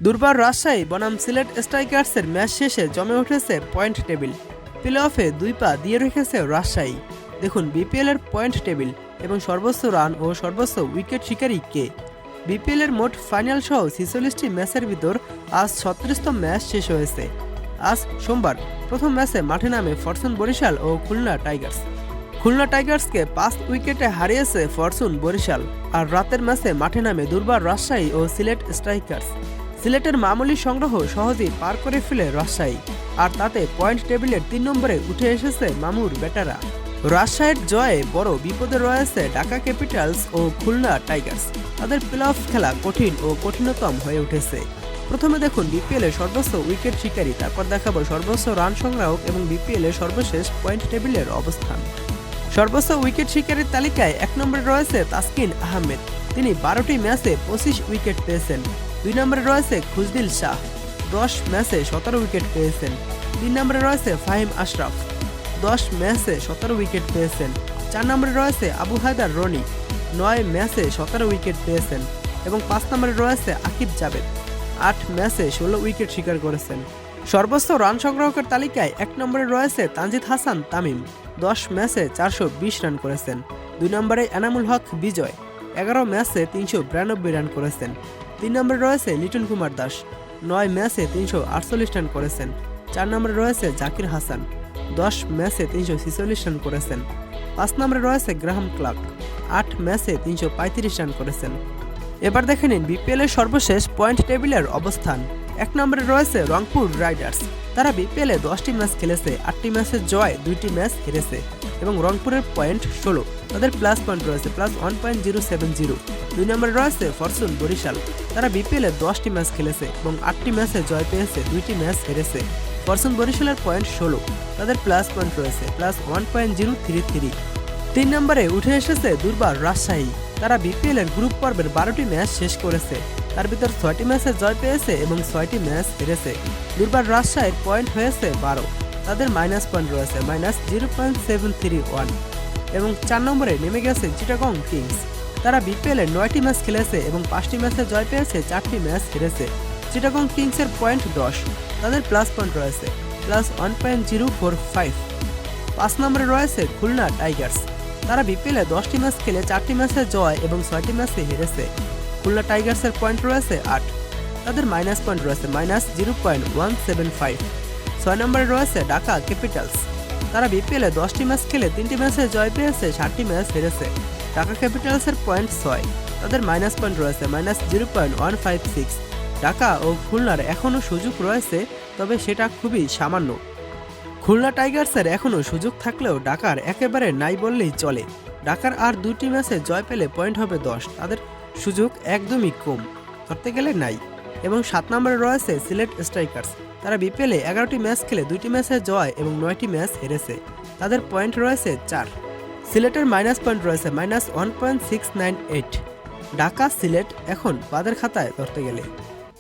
দুর্বার রাজশাহী বনাম সিলেট স্ট্রাইকার্সের ম্যাচ শেষে জমে উঠেছে পয়েন্ট টেবিল। প্লে অফে 2 পা দিয়ে রেখেছে রাজশাহী। দেখুন বিপিএলের পয়েন্ট টেবিল এবং সর্বোচ্চ রান ও সর্বোচ্চ উইকেট শিকারী কে। বিপিএলের মোট ফাইনাল সহ 46টি ম্যাচের ভিতর আজ 36তম ম্যাচ শেষ হয়েছে। আজ সোমবার প্রথম ম্যাচে মাঠে নামে ফরচুন বরিশাল ও খুলনা টাইগার্স। খুলনা টাইগার্সকে 5 উইকেটে হারিয়েছে ফরচুন বরিশাল। আর রাতের ম্যাচে মাঠে নামে দুর্বার রাজশাহী ও সিলেট স্ট্রাইকার্স। সিলেটের মামুলি সংগ্রহ সহজেই পার করে ফেলে রাজশাহী, আর তাতে পয়েন্ট টেবিলের 3 নম্বরে উঠে এসেছে মামুর ব্যাটারা। রাজশাহীর জয়ে বড় বিপদে রয়েছে ঢাকা ক্যাপিটালস ও খুলনা টাইগার্স। তাদের প্লে অফ খেলা কঠিন ও কঠিনতম হয়ে উঠেছে। প্রথমে দেখুন বিপিএলের সর্বোচ্চ উইকেট শিকারী, তারপর দেখাবো সর্বোচ্চ রান সংগ্রাহক এবং বিপিএলের সর্বশেষ পয়েন্ট টেবিলের অবস্থান। সর্বোচ্চ উইকেট শিকারীর তালিকায় 1 নম্বরে রয়েছে তাসকিন আহমেদ। তিনি 12টি ম্যাচে 25 উইকেট পেয়েছেন। 2 নম্বরে রয়েছে খুজদিল শাহ, 10 ম্যাচে 17 উইকেট পেয়েছেন। 3 নম্বরে রয়েছে ফাহিম আশরাফ, 10 ম্যাচে 17 উইকেট পেয়েছেন। 4 নম্বরে রয়েছে আবু হায়দার রনি, 9 ম্যাচে 17 উইকেট পেয়েছেন। এবং 5 নম্বরে রয়েছে আকিব জাবেদ, 8 ম্যাচে 16 উইকেট শিকার করেছেন। সর্বোচ্চ রান সংগ্রাহকের তালিকায় 1 নম্বরে রয়েছে তানজিদ হাসান তামিম, 10 ম্যাচে 420 রান করেছেন। 2 নম্বরে এনামুল হক বিজয়, 11 ম্যাচে 392 রান করেছেন। 3 নম্বরে রয়েছে লিটন কুমার দাস, 9 ম্যাচে 348 রান করেছেন। 4 নম্বরে রয়েছে জাকির হাসান, 10 ম্যাচে 346 রান করেছেন। 5 নম্বরে রয়েছে গ্রাহাম ক্লার্ক, 8 ম্যাচে 335 রান করেছেন। এবার দেখে নিন বিপিএলের সর্বশেষ পয়েন্ট টেবিলের অবস্থান। 1 নম্বরে রয়েছে রংপুর রাইডার্স। তারা বিপিএলে 10টি ম্যাচ খেলেছে, 8টি ম্যাচের জয়, 2টি ম্যাচ হেরেছে। এবং রংপুরের পয়েন্ট 16, তাদের প্লাস পয়েন্ট রয়েছে +1.070। 2 নম্বরে রয়েছে ফরচুন বরিশাল। তারা বিপিএলে 10টি ম্যাচ খেলেছে এবং 8টি ম্যাচে জয় পেয়েছে, 2টি ম্যাচ হেরেছে। ফরচুন বরিশালের পয়েন্ট 16, তাদের প্লাস পয়েন্ট রয়েছে +1.033। 3 নম্বরে উঠে এসেছে দুর্বার রাজশাহী। তারা বিপিএলের গ্রুপ পর্বের 12টি ম্যাচ শেষ করেছে, তার ভিতর 6টি ম্যাচে জয় পেয়েছে এবং 6টি ম্যাচ হেরেছে। দুর্বার রাজশাহীর পয়েন্ট হয়েছে 12, তাদের মাইনাস পয়েন্ট রয়েছে -0.731। এবং 4 নম্বরে নেমে গেছে চিটাগং কিংস। তারা বিপিএলের 9টি ম্যাচ খেলেছে এবং 5টি ম্যাচে জয় পেয়েছে, 4টি ম্যাচ হেরেছে। চিটাগং কিংসের পয়েন্ট 10, তাদের প্লাস পয়েন্ট রয়েছে +1.045। 5 নম্বরে রয়েছে খুলনা টাইগার্স। তারা বিপিএলে 10টি ম্যাচ খেলে 4টি ম্যাচে জয় এবং 6টি ম্যাচে হেরেছে। খুলনা টাইগার্সের পয়েন্ট রয়েছে 8, তাদের মাইনাস পয়েন্ট রয়েছে -0.175। 6 নম্বরে রয়েছে ঢাকা ক্যাপিটালস। তারা বিপিএলে 10টি ম্যাচ খেলে 3টি ম্যাচে জয় পেয়েছে, 7টি ম্যাচ হেরেছে। ঢাকা ক্যাপিটালসের পয়েন্ট 6, তাদের মাইনাস পয়েন্ট রয়েছে -0.156। ঢাকা ও খুলনার এখনও সুযোগ রয়েছে, তবে সেটা খুবই সামান্য। খুলনা টাইগার্সের এখনও সুযোগ থাকলেও ঢাকার একেবারে নাই বললেই চলে। ঢাকার আর 2টি ম্যাচে জয় পেলে পয়েন্ট হবে 10, তাদের সুযোগ একদমই কম, ধরতে গেলে নাই। এবং 7 নম্বরে রয়েছে সিলেট স্ট্রাইকার্স। তারা বিপিএলে 11টি ম্যাচ খেলে 2টি ম্যাচে জয় এবং 9টি ম্যাচ হেরেছে, তাদের পয়েন্ট রয়েছে 4। সিলেটের মাইনাস পয়েন্ট রয়েছে -1.698। ঢাকা সিলেট এখন বাদের খাতায় ধরতে গেলে।